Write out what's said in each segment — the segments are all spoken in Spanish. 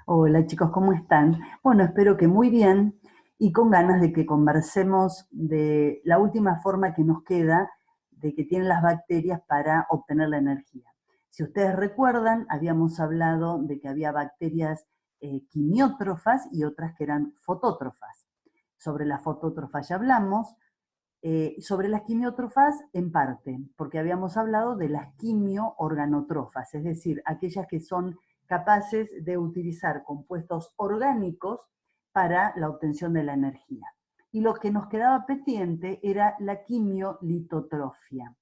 Hola chicos, ¿cómo están? Bueno, espero que muy bien y con ganas de que conversemos de la última forma que nos queda de que tienen las bacterias para obtener la energía. Si ustedes recuerdan, habíamos hablado de que había bacterias quimiótrofas y otras que eran fotótrofas. Sobre las fotótrofas ya hablamos, sobre las quimiótrofas en parte, porque habíamos hablado de las quimioorganotrofas, es decir, aquellas que son capaces de utilizar compuestos orgánicos para la obtención de la energía. Y lo que nos quedaba pendiente era la quimiolitotrofia.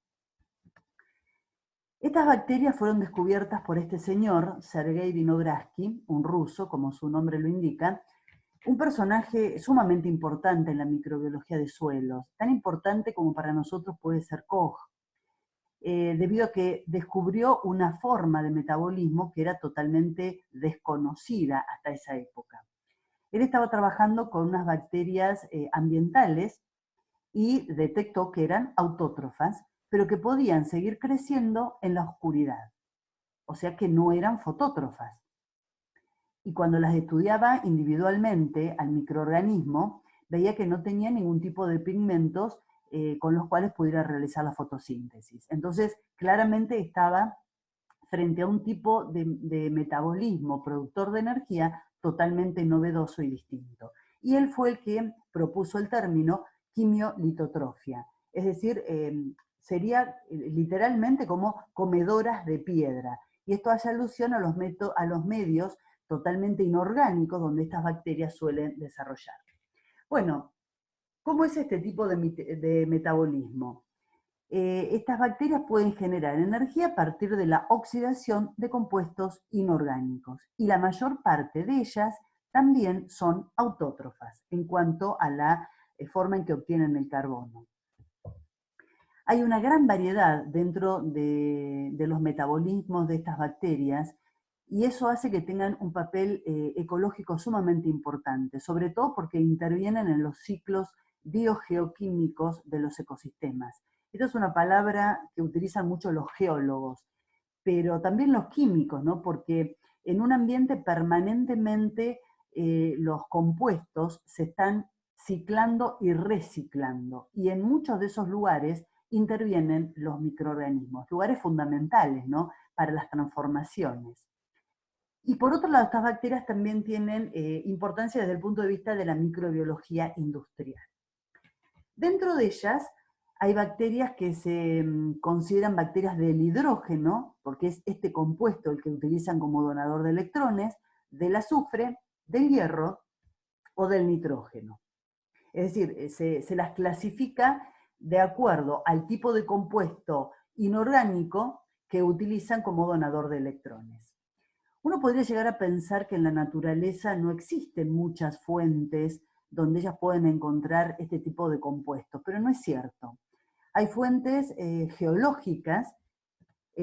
Estas bacterias fueron descubiertas por este señor, Sergei Vinogradsky, un ruso, como su nombre lo indica, un personaje sumamente importante en la microbiología de suelos, tan importante como para nosotros puede ser Koch, debido a que descubrió una forma de metabolismo que era totalmente desconocida hasta esa época. Él estaba trabajando con unas bacterias ambientales y detectó que eran autótrofas, pero que podían seguir creciendo en la oscuridad, o sea que no eran fotótrofas. Y cuando las estudiaba individualmente al microorganismo, veía que no tenía ningún tipo de pigmentos con los cuales pudiera realizar la fotosíntesis. Entonces, claramente estaba frente a un tipo de metabolismo productor de energía totalmente novedoso y distinto. Y él fue el que propuso el término quimiolitotrofia, es decir, sería literalmente como comedoras de piedra. Y esto hace alusión a los medios totalmente inorgánicos donde estas bacterias suelen desarrollar. Bueno, ¿cómo es este tipo de metabolismo? Estas bacterias pueden generar energía a partir de la oxidación de compuestos inorgánicos y la mayor parte de ellas también son autótrofas en cuanto a la forma en que obtienen el carbono. Hay una gran variedad dentro de los metabolismos de estas bacterias y eso hace que tengan un papel ecológico sumamente importante, sobre todo porque intervienen en los ciclos biogeoquímicos de los ecosistemas. Esta es una palabra que utilizan mucho los geólogos, pero también los químicos, ¿no? Porque en un ambiente permanentemente los compuestos se están ciclando y reciclando. Y en muchos de esos lugares intervienen los microorganismos, lugares fundamentales, ¿no? Para las transformaciones. Y por otro lado, estas bacterias también tienen importancia desde el punto de vista de la microbiología industrial. Dentro de ellas hay bacterias que se consideran bacterias del hidrógeno, porque es este compuesto el que utilizan como donador de electrones, del azufre, del hierro o del nitrógeno. Es decir, se las clasifica de acuerdo al tipo de compuesto inorgánico que utilizan como donador de electrones. Uno podría llegar a pensar que en la naturaleza no existen muchas fuentes donde ellas pueden encontrar este tipo de compuestos, pero no es cierto. Hay fuentes geológicas.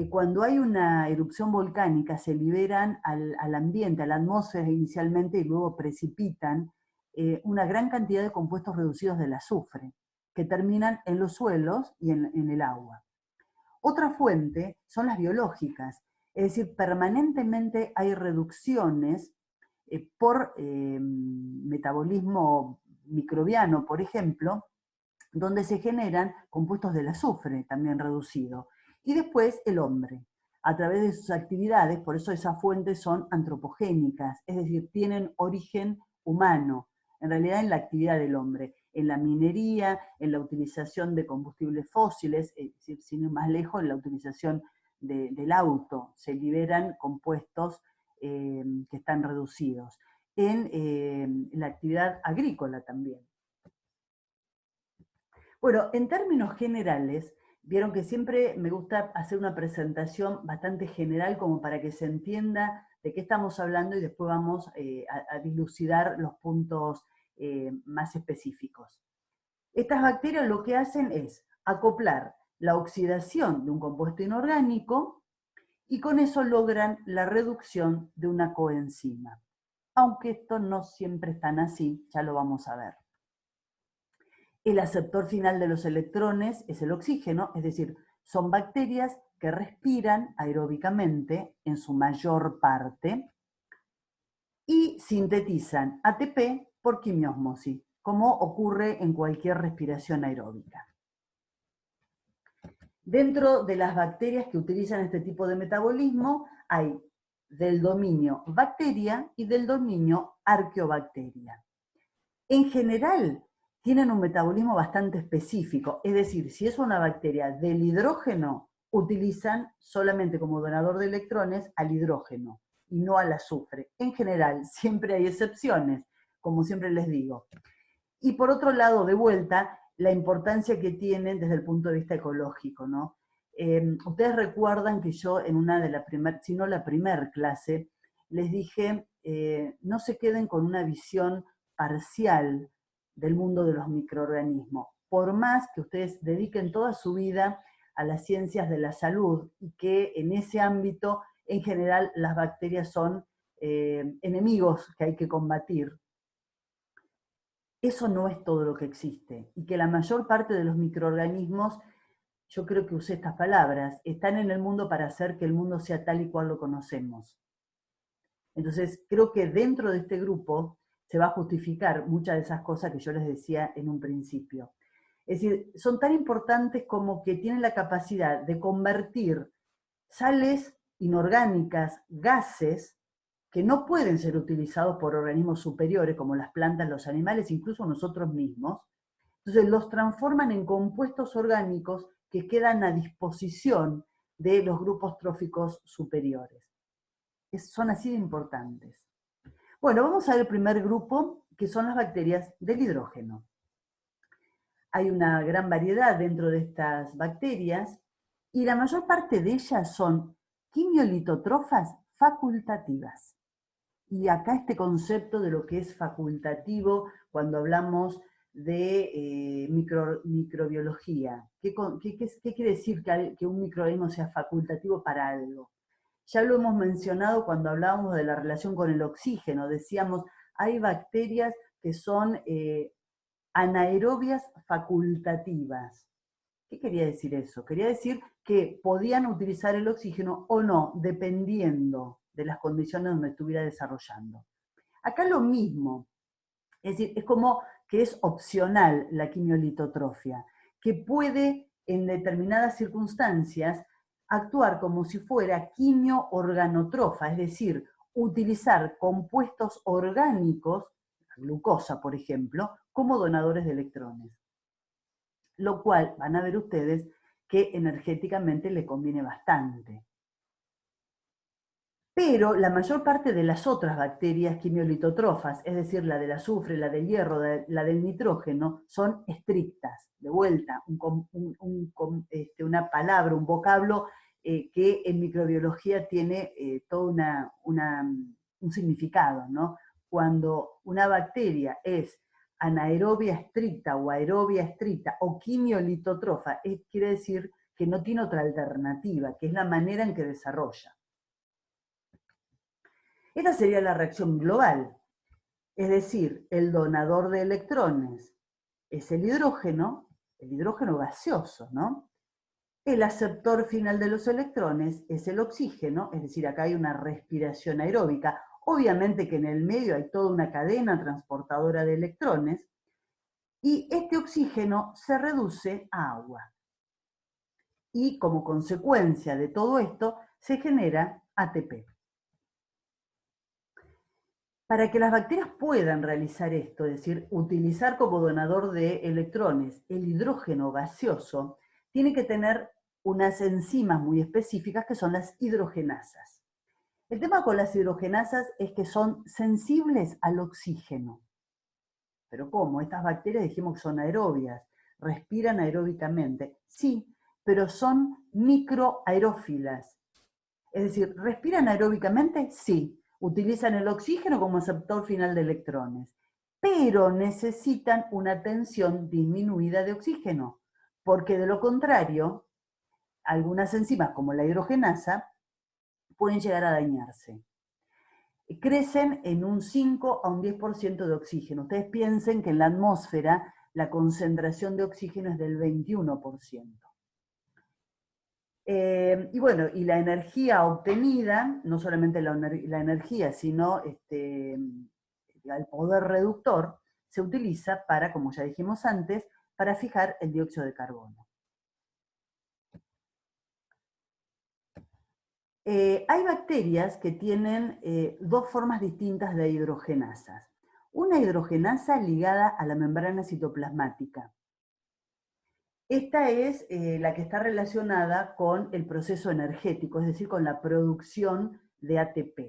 Cuando hay una erupción volcánica se liberan al ambiente, a la atmósfera inicialmente y luego precipitan una gran cantidad de compuestos reducidos del azufre que terminan en los suelos y en el agua. Otra fuente son las biológicas, es decir, permanentemente hay reducciones por metabolismo microbiano, por ejemplo, donde se generan compuestos del azufre también reducido. Y después el hombre, a través de sus actividades, por eso esas fuentes son antropogénicas, es decir, tienen origen humano, en realidad en la actividad del hombre, en la minería, en la utilización de combustibles fósiles, sin ir más lejos, en la utilización del auto, se liberan compuestos que están reducidos. En la actividad agrícola también. Bueno, en términos generales, vieron que siempre me gusta hacer una presentación bastante general como para que se entienda de qué estamos hablando y después vamos a dilucidar los puntos más específicos. Estas bacterias lo que hacen es acoplar la oxidación de un compuesto inorgánico y con eso logran la reducción de una coenzima. Aunque esto no siempre es tan así, ya lo vamos a ver. El aceptor final de los electrones es el oxígeno, es decir, son bacterias que respiran aeróbicamente en su mayor parte y sintetizan ATP por quimiósmosis, como ocurre en cualquier respiración aeróbica. Dentro de las bacterias que utilizan este tipo de metabolismo hay del dominio bacteria y del dominio arqueobacteria. En general, tienen un metabolismo bastante específico, es decir, si es una bacteria del hidrógeno, utilizan solamente como donador de electrones al hidrógeno y no al azufre. En general, siempre hay excepciones, como siempre les digo. Y por otro lado, de vuelta, la importancia que tienen desde el punto de vista ecológico, ¿no? Ustedes recuerdan que yo en una de las primeras, si no la primer clase, les dije, no se queden con una visión parcial del mundo de los microorganismos. Por más que ustedes dediquen toda su vida a las ciencias de la salud y que en ese ámbito, en general, las bacterias son enemigos que hay que combatir. Eso no es todo lo que existe y que la mayor parte de los microorganismos, yo creo que usé estas palabras, están en el mundo para hacer que el mundo sea tal y cual lo conocemos. Entonces, creo que dentro de este grupo se va a justificar muchas de esas cosas que yo les decía en un principio. Es decir, son tan importantes como que tienen la capacidad de convertir sales inorgánicas, gases, que no pueden ser utilizados por organismos superiores como las plantas, los animales, incluso nosotros mismos. Entonces los transforman en compuestos orgánicos que quedan a disposición de los grupos tróficos superiores. Son así de importantes. Bueno, vamos a ver el primer grupo, que son las bacterias del hidrógeno. Hay una gran variedad dentro de estas bacterias y la mayor parte de ellas son quimiolitotrofas facultativas. Y acá este concepto de lo que es facultativo cuando hablamos de microbiología. ¿Qué quiere decir que un microorganismo sea facultativo para algo? Ya lo hemos mencionado cuando hablábamos de la relación con el oxígeno. Decíamos, hay bacterias que son anaerobias facultativas. ¿Qué quería decir eso? Quería decir que podían utilizar el oxígeno o no, dependiendo de las condiciones donde estuviera desarrollando. Acá lo mismo, es decir, es como que es opcional la quimiolitotrofia, que puede en determinadas circunstancias actuar como si fuera quimioorganotrofa, es decir, utilizar compuestos orgánicos, glucosa por ejemplo, como donadores de electrones. Lo cual van a ver ustedes que energéticamente le conviene bastante. Pero la mayor parte de las otras bacterias quimiolitotrofas, es decir, la del azufre, la del hierro, la del nitrógeno, son estrictas. De vuelta, una palabra, un vocablo que en microbiología tiene todo un significado, ¿no? Cuando una bacteria es anaerobia estricta o aerobia estricta o quimiolitotrofa, quiere decir que no tiene otra alternativa, que es la manera en que desarrolla. Esta sería la reacción global, es decir, el donador de electrones es el hidrógeno gaseoso, ¿no? El aceptor final de los electrones es el oxígeno, es decir, acá hay una respiración aeróbica. Obviamente que en el medio hay toda una cadena transportadora de electrones, y este oxígeno se reduce a agua. Y como consecuencia de todo esto, se genera ATP. Para que las bacterias puedan realizar esto, es decir, utilizar como donador de electrones el hidrógeno gaseoso, tiene que tener unas enzimas muy específicas que son las hidrogenasas. El tema con las hidrogenasas es que son sensibles al oxígeno. ¿Pero cómo? Estas bacterias dijimos que son aerobias, respiran aeróbicamente. Sí, pero son microaerófilas. Es decir, ¿respiran aeróbicamente? Sí. Utilizan el oxígeno como aceptor final de electrones, pero necesitan una tensión disminuida de oxígeno, porque de lo contrario, algunas enzimas como la hidrogenasa pueden llegar a dañarse. Crecen en un 5 a un 10% de oxígeno. Ustedes piensen que en la atmósfera la concentración de oxígeno es del 21%. Y bueno, y la energía obtenida, no solamente la energía, sino el poder reductor, se utiliza para, como ya dijimos antes, para fijar el dióxido de carbono. Hay bacterias que tienen dos formas distintas de hidrogenasas. Una hidrogenasa ligada a la membrana citoplasmática. Esta es la que está relacionada con el proceso energético, es decir, con la producción de ATP.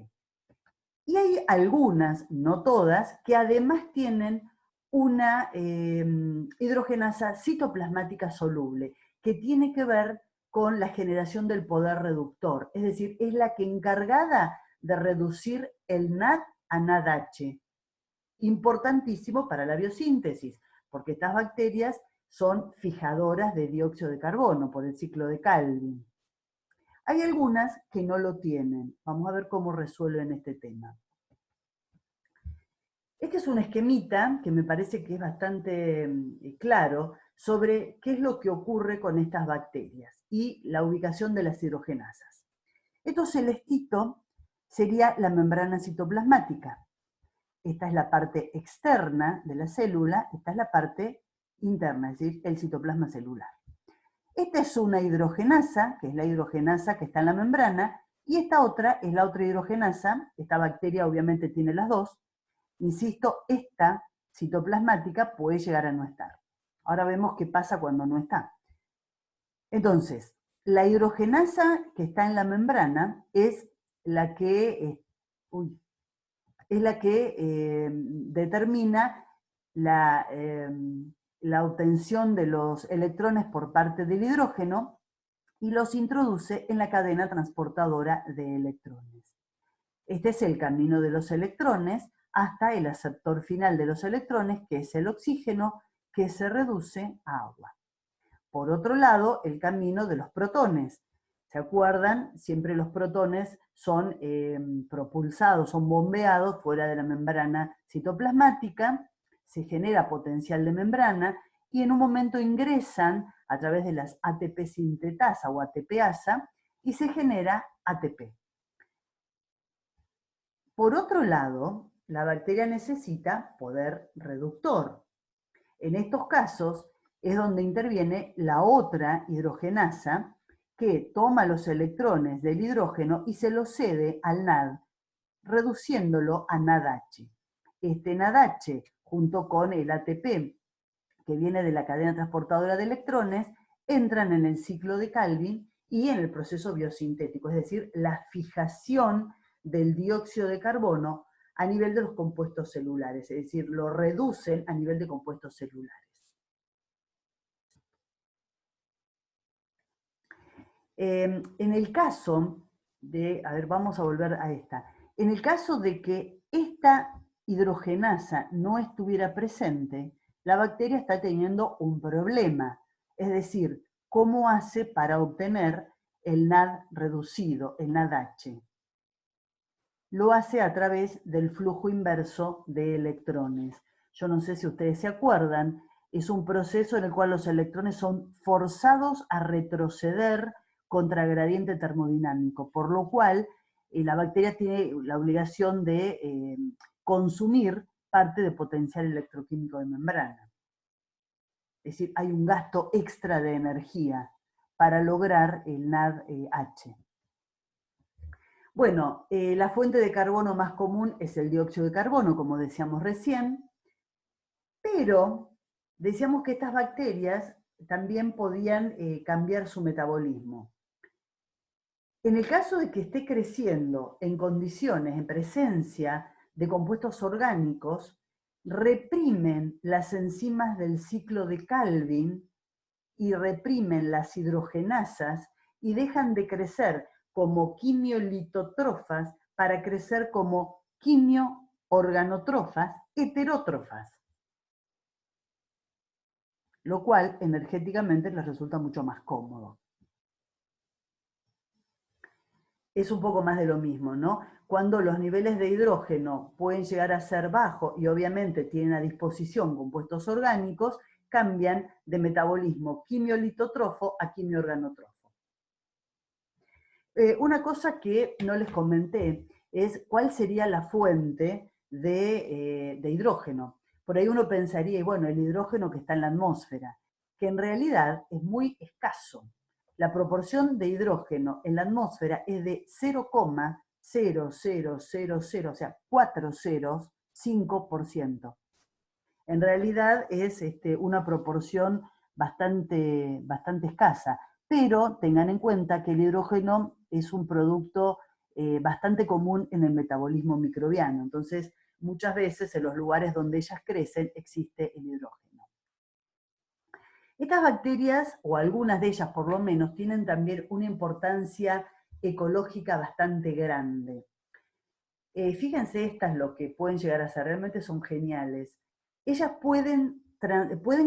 Y hay algunas, no todas, que además tienen una hidrogenasa citoplasmática soluble, que tiene que ver con la generación del poder reductor, es decir, es la que encargada de reducir el NAD a NADH. Importantísimo para la biosíntesis, porque estas bacterias son fijadoras de dióxido de carbono por el ciclo de Calvin. Hay algunas que no lo tienen. Vamos a ver cómo resuelven este tema. Este es un esquemita que me parece que es bastante claro sobre qué es lo que ocurre con estas bacterias y la ubicación de las hidrogenasas. Esto celestito sería la membrana citoplasmática. Esta es la parte externa de la célula, esta es la parte interna, es decir, el citoplasma celular. Esta es una hidrogenasa, que es la hidrogenasa que está en la membrana, y esta otra es la otra hidrogenasa, esta bacteria obviamente tiene las dos. Insisto, esta citoplasmática puede llegar a no estar. Ahora vemos qué pasa cuando no está. Entonces, la hidrogenasa que está en la membrana es la que, determina la obtención de los electrones por parte del hidrógeno y los introduce en la cadena transportadora de electrones. Este es el camino de los electrones hasta el aceptor final de los electrones, que es el oxígeno, que se reduce a agua. Por otro lado, el camino de los protones. ¿Se acuerdan? Siempre los protones son propulsados, son bombeados fuera de la membrana citoplasmática, se genera potencial de membrana y en un momento ingresan a través de las ATP sintetasa o ATPasa y se genera ATP. Por otro lado, la bacteria necesita poder reductor. En estos casos es donde interviene la otra hidrogenasa que toma los electrones del hidrógeno y se los cede al NAD, reduciéndolo a NADH. Este NADH, junto con el ATP, que viene de la cadena transportadora de electrones, entran en el ciclo de Calvin y en el proceso biosintético, es decir, la fijación del dióxido de carbono a nivel de los compuestos celulares, es decir, lo reducen a nivel de compuestos celulares. En el caso de, vamos a volver a esta, en el caso de que esta hidrogenasa no estuviera presente, la bacteria está teniendo un problema, es decir, ¿cómo hace para obtener el NAD reducido, el NADH? Lo hace a través del flujo inverso de electrones. Yo no sé si ustedes se acuerdan, es un proceso en el cual los electrones son forzados a retroceder contra gradiente termodinámico, por lo cual la bacteria tiene la obligación de consumir parte del potencial electroquímico de membrana. Es decir, hay un gasto extra de energía para lograr el NADH. Bueno, la fuente de carbono más común es el dióxido de carbono, como decíamos recién, pero decíamos que estas bacterias también podían cambiar su metabolismo. En el caso de que esté creciendo en condiciones, en presencia de compuestos orgánicos, reprimen las enzimas del ciclo de Calvin y reprimen las hidrogenasas y dejan de crecer como quimiolitotrofas para crecer como quimioorganotrofas heterótrofas, lo cual energéticamente les resulta mucho más cómodo. Es un poco más de lo mismo, ¿no? Cuando los niveles de hidrógeno pueden llegar a ser bajos y obviamente tienen a disposición compuestos orgánicos, cambian de metabolismo quimiolitotrofo a quimioorganotrofo. Una cosa que no les comenté es cuál sería la fuente de hidrógeno. Por ahí uno pensaría, y bueno, el hidrógeno que está en la atmósfera, que en realidad es muy escaso. La proporción de hidrógeno en la atmósfera es de 0,0000, o sea, 4 ceros, 5%. En realidad es una proporción bastante escasa, pero tengan en cuenta que el hidrógeno es un producto bastante común en el metabolismo microbiano, entonces muchas veces en los lugares donde ellas crecen existe el hidrógeno. Estas bacterias, o algunas de ellas por lo menos, tienen también una importancia ecológica bastante grande. Fíjense estas lo que pueden llegar a ser, realmente son geniales. Ellas pueden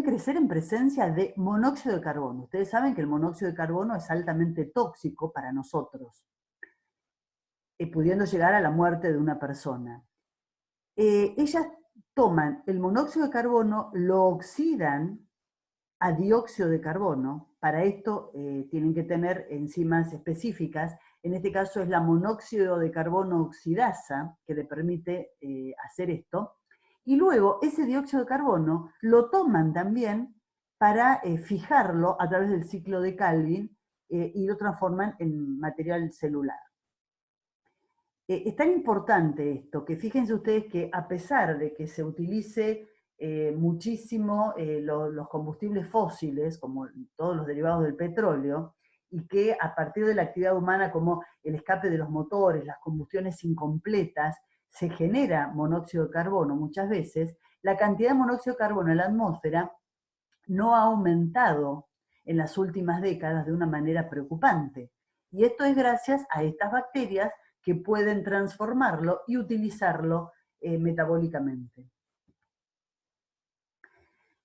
crecer en presencia de monóxido de carbono. Ustedes saben que el monóxido de carbono es altamente tóxico para nosotros, pudiendo llegar a la muerte de una persona. Ellas toman el monóxido de carbono, lo oxidan a dióxido de carbono. Para esto tienen que tener enzimas específicas. En este caso es la monóxido de carbono oxidasa que le permite hacer esto. Y luego ese dióxido de carbono lo toman también para fijarlo a través del ciclo de Calvin y lo transforman en material celular. Es tan importante esto que fíjense ustedes que a pesar de que se utilice muchísimo los combustibles fósiles, como todos los derivados del petróleo, y que a partir de la actividad humana, como el escape de los motores, las combustiones incompletas, se genera monóxido de carbono muchas veces, la cantidad de monóxido de carbono en la atmósfera no ha aumentado en las últimas décadas de una manera preocupante. Y esto es gracias a estas bacterias que pueden transformarlo y utilizarlo metabólicamente.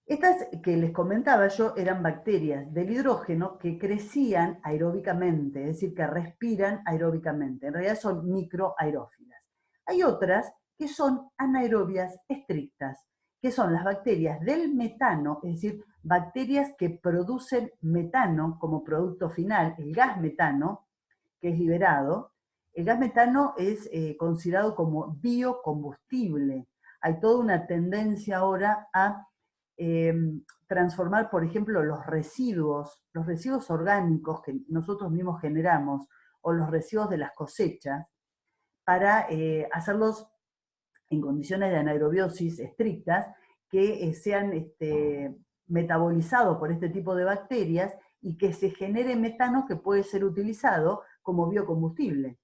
Estas que les comentaba yo eran bacterias del hidrógeno que crecían aeróbicamente, es decir, que respiran aeróbicamente. En realidad son microaerófilas. Hay otras que son anaerobias estrictas, que son las bacterias del metano, es decir, bacterias que producen metano como producto final, el gas metano, que es liberado. El gas metano es considerado como biocombustible. Hay toda una tendencia ahora a transformar, por ejemplo, los residuos orgánicos que nosotros mismos generamos o los residuos de las cosechas para hacerlos en condiciones de anaerobiosis estrictas que sean metabolizados por este tipo de bacterias y que se genere metano que puede ser utilizado como biocombustible.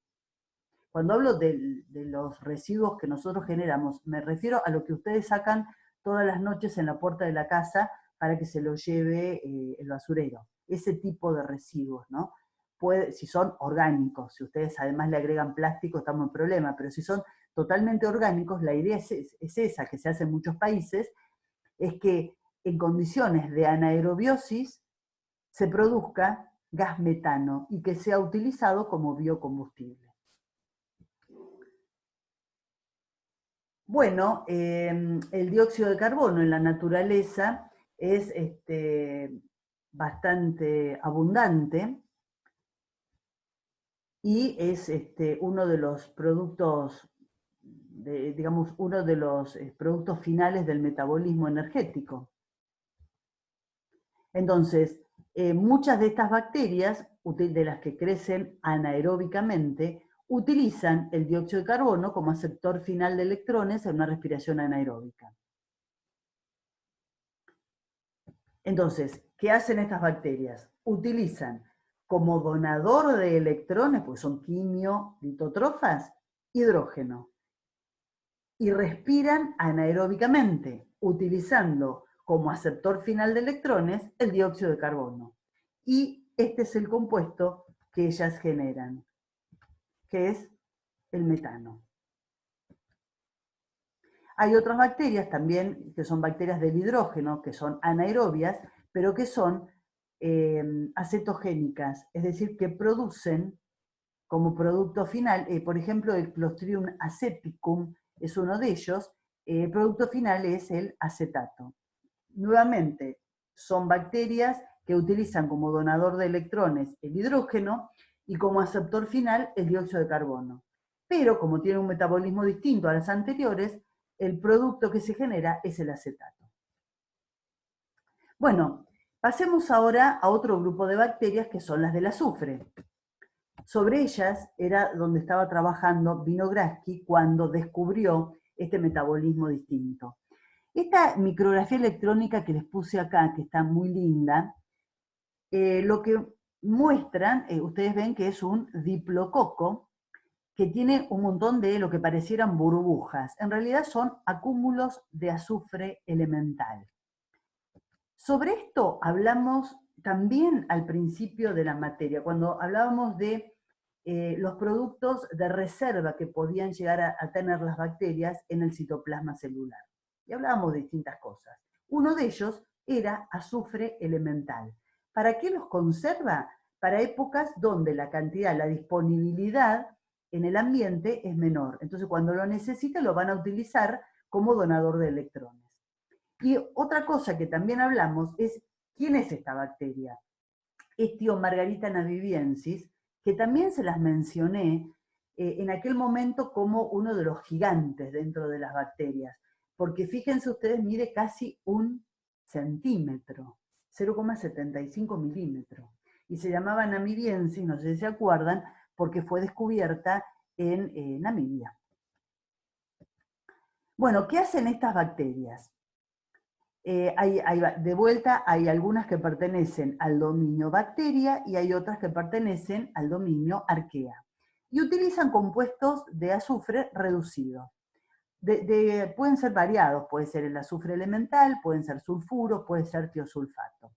Cuando hablo de los residuos que nosotros generamos, me refiero a lo que ustedes sacan todas las noches en la puerta de la casa para que se lo lleve el basurero. Ese tipo de residuos, ¿no? Si son orgánicos, si ustedes además le agregan plástico, estamos en problema, pero si son totalmente orgánicos, la idea es esa, que se hace en muchos países, es que en condiciones de anaerobiosis se produzca gas metano y que sea utilizado como biocombustible. Bueno, el dióxido de carbono en la naturaleza es bastante abundante y es uno de los productos, digamos, uno de los productos finales del metabolismo energético. Entonces, muchas de estas bacterias, de las que crecen anaeróbicamente, utilizan el dióxido de carbono como aceptor final de electrones en una respiración anaeróbica. Entonces, ¿qué hacen estas bacterias? Utilizan como donador de electrones, pues son quimio-litótrofas, hidrógeno. Y respiran anaeróbicamente, utilizando como aceptor final de electrones el dióxido de carbono. Y este es el compuesto que ellas generan, que es el metano. Hay otras bacterias también, que son bacterias del hidrógeno, que son anaerobias, pero que son acetogénicas, es decir, que producen como producto final, por ejemplo, el Clostridium aceticum es uno de ellos, el producto final es el acetato. Nuevamente, son bacterias que utilizan como donador de electrones el hidrógeno y como aceptor final el dióxido de carbono. pero como tiene un metabolismo distinto a las anteriores, el producto que se genera es el acetato. Bueno, pasemos ahora a otro grupo de bacterias que son las del azufre. Sobre ellas era donde estaba trabajando Vinogradsky cuando descubrió este metabolismo distinto. Esta micrografía electrónica que les puse acá, que está muy linda, lo que muestran, ustedes ven que es un diplococo que tiene un montón de lo que parecieran burbujas. En realidad son acúmulos de azufre elemental. Sobre esto hablamos también al principio de la materia, cuando hablábamos de los productos de reserva que podían llegar a tener las bacterias en el citoplasma celular. Y hablábamos de distintas cosas. Uno de ellos era azufre elemental. ¿Para qué los conserva? Para épocas donde la cantidad, la disponibilidad en el ambiente es menor. Entonces, cuando lo necesiten, lo van a utilizar como donador de electrones. Y otra cosa que también hablamos es, ¿quién es esta bacteria? Es Margarita naviviensis, que también se las mencioné en aquel momento como uno de los gigantes dentro de las bacterias, porque fíjense ustedes, mide casi 1 centímetro, 0,75 milímetros, y se llamaba namibiensis, no sé si se acuerdan, porque fue descubierta en Namibia. Bueno, ¿qué hacen estas bacterias? De vuelta, hay algunas que pertenecen al dominio bacteria y hay otras que pertenecen al dominio arquea. Y utilizan compuestos de azufre reducido. Pueden ser variados, puede ser el azufre elemental, pueden ser sulfuros, puede ser tiosulfato.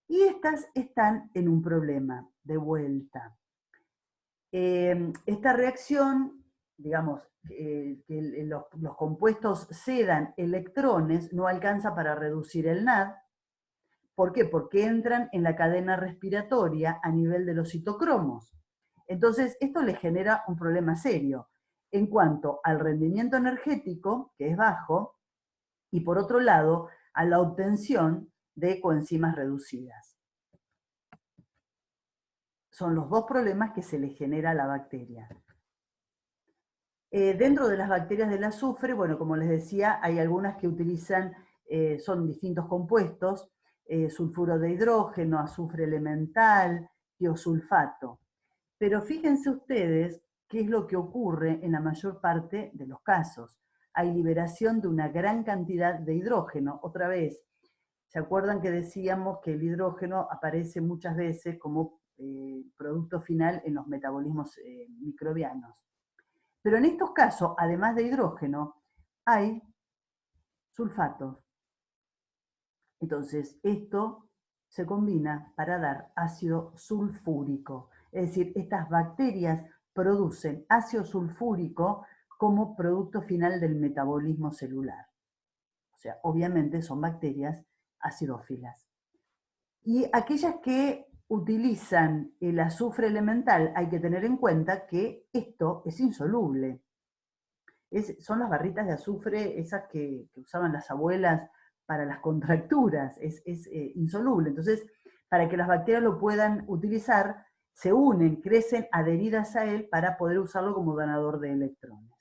Y estas están en un problema, de vuelta. Esta reacción, digamos, que los compuestos cedan electrones, no alcanza para reducir el NAD. ¿Por qué? Porque entran en la cadena respiratoria a nivel de los citocromos. Entonces, esto les genera un problema serio en cuanto al rendimiento energético, que es bajo, y por otro lado, a la obtención de coenzimas reducidas. Son los dos problemas que se le genera a la bacteria. Dentro de las bacterias del azufre, bueno, como les decía, hay algunas que utilizan, son distintos compuestos, sulfuro de hidrógeno, azufre elemental, tiosulfato. Pero fíjense ustedes qué es lo que ocurre en la mayor parte de los casos. Hay liberación de una gran cantidad de hidrógeno. Otra vez, ¿se acuerdan que decíamos que el hidrógeno aparece muchas veces como producto final en los metabolismos microbianos? Pero en estos casos, además de hidrógeno, hay sulfatos. Entonces, esto se combina para dar ácido sulfúrico. Es decir, estas bacterias producen ácido sulfúrico como producto final del metabolismo celular. O sea, obviamente son bacterias acidófilas. Y aquellas que utilizan el azufre elemental, hay que tener en cuenta que esto es insoluble. Son las barritas de azufre, esas que usaban las abuelas para las contracturas, es insoluble. Entonces, para que las bacterias lo puedan utilizar, se unen, crecen adheridas a él para poder usarlo como donador de electrones.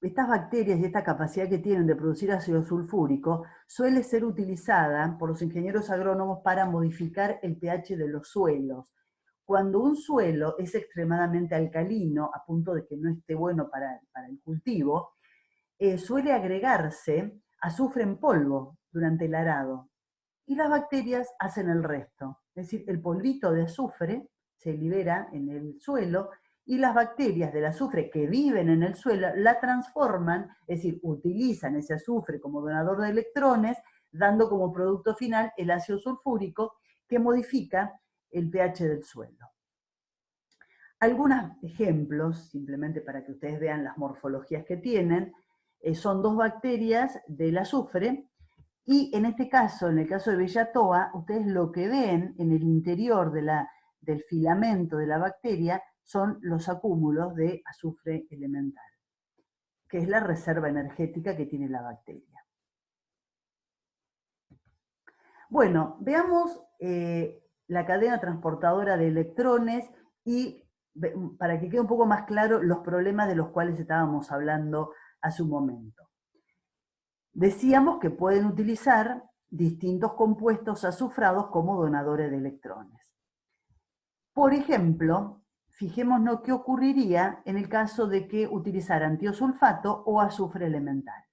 Estas bacterias y esta capacidad que tienen de producir ácido sulfúrico suele ser utilizada por los ingenieros agrónomos para modificar el pH de los suelos. Cuando un suelo es extremadamente alcalino, a punto de que no esté bueno para el cultivo, suele agregarse azufre en polvo durante el arado. Y las bacterias hacen el resto. Es decir, el polvito de azufre se libera en el suelo y las bacterias del azufre que viven en el suelo la transforman, es decir, utilizan ese azufre como donador de electrones, dando como producto final el ácido sulfúrico que modifica el pH del suelo. Algunos ejemplos, simplemente para que ustedes vean las morfologías que tienen, son dos bacterias del azufre, y en este caso, en el caso de Bellatoa, ustedes lo que ven en el interior del filamento de la bacteria son los acúmulos de azufre elemental, que es la reserva energética que tiene la bacteria. Bueno, veamos la cadena transportadora de electrones y, para que quede un poco más claro, los problemas de los cuales estábamos hablando hace un momento. Decíamos que pueden utilizar distintos compuestos azufrados como donadores de electrones. Por ejemplo, fijémonos qué ocurriría en el caso de que utilizaran tiosulfato o azufre elemental.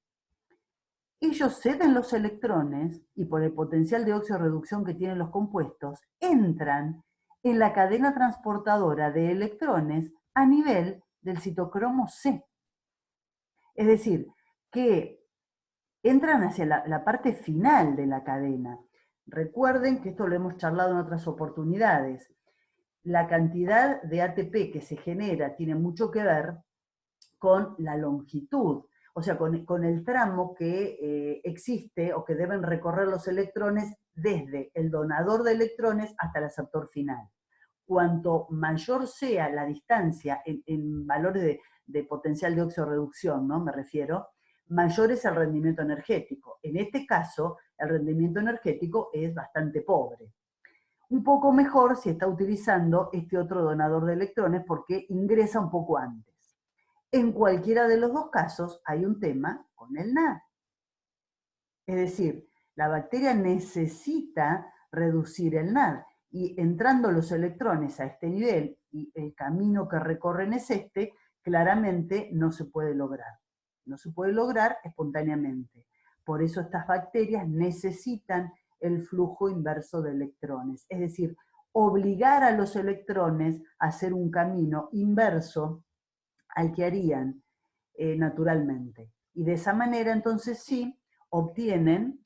Ellos ceden los electrones y por el potencial de oxirreducción que tienen los compuestos, entran en la cadena transportadora de electrones a nivel del citocromo C. Es decir, que entran hacia la parte final de la cadena. Recuerden que esto lo hemos charlado en otras oportunidades. La cantidad de ATP que se genera tiene mucho que ver con la longitud, o sea, con el tramo que existe o que deben recorrer los electrones desde el donador de electrones hasta el aceptor final. Cuanto mayor sea la distancia en valores de potencial de oxirreducción, ¿no? Me refiero, mayor es el rendimiento energético. En este caso, el rendimiento energético es bastante pobre. Un poco mejor si está utilizando este otro donador de electrones porque ingresa un poco antes. En cualquiera de los dos casos hay un tema con el NAD. Es decir, la bacteria necesita reducir el NAD y entrando los electrones a este nivel y el camino que recorren es este, claramente no se puede lograr. No se puede lograr espontáneamente. Por eso estas bacterias necesitan el flujo inverso de electrones. Es decir, obligar a los electrones a hacer un camino inverso al que harían naturalmente. Y de esa manera entonces sí obtienen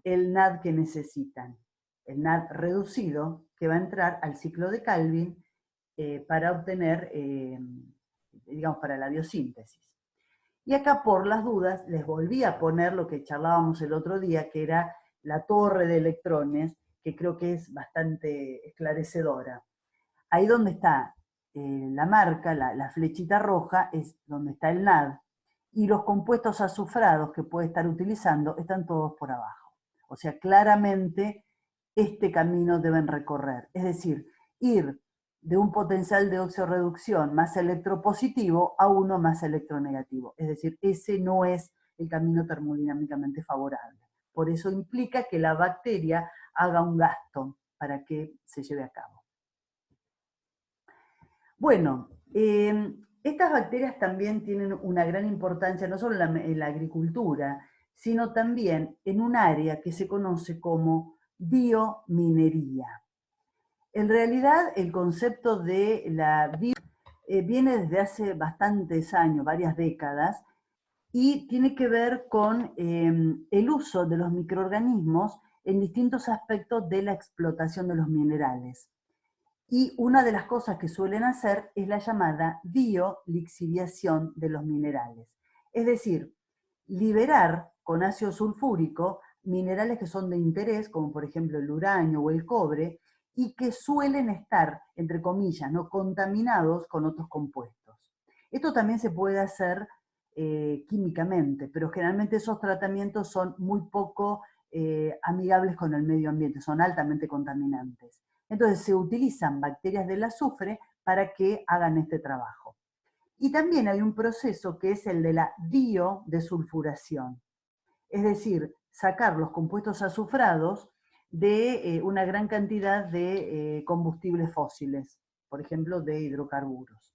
el NAD que necesitan, el NAD reducido que va a entrar al ciclo de Calvin para obtener, digamos, para la biosíntesis. Y acá por las dudas les volví a poner lo que charlábamos el otro día, que era la torre de electrones, que creo que es bastante esclarecedora. Ahí donde está la marca, la flechita roja, es donde está el NAD, y los compuestos azufrados que puede estar utilizando están todos por abajo. O sea, claramente este camino deben recorrer. Es decir, ir de un potencial de oxirreducción más electropositivo a uno más electronegativo. Es decir, ese no es el camino termodinámicamente favorable. Por eso implica que la bacteria haga un gasto para que se lleve a cabo. Bueno, estas bacterias también tienen una gran importancia, no solo en la agricultura, sino también en un área que se conoce como biominería. En realidad, el concepto de la viene desde hace bastantes años, varias décadas, y tiene que ver con el uso de los microorganismos en distintos aspectos de la explotación de los minerales. Y una de las cosas que suelen hacer es la llamada biolixiviación de los minerales. Es decir, liberar con ácido sulfúrico minerales que son de interés, como por ejemplo el uranio o el cobre, y que suelen estar, entre comillas, ¿no?, contaminados con otros compuestos. Esto también se puede hacer químicamente, pero generalmente esos tratamientos son muy poco amigables con el medio ambiente, son altamente contaminantes. Entonces se utilizan bacterias del azufre para que hagan este trabajo. Y también hay un proceso que es el de la biodesulfuración, es decir, sacar los compuestos azufrados de una gran cantidad de combustibles fósiles, por ejemplo, de hidrocarburos.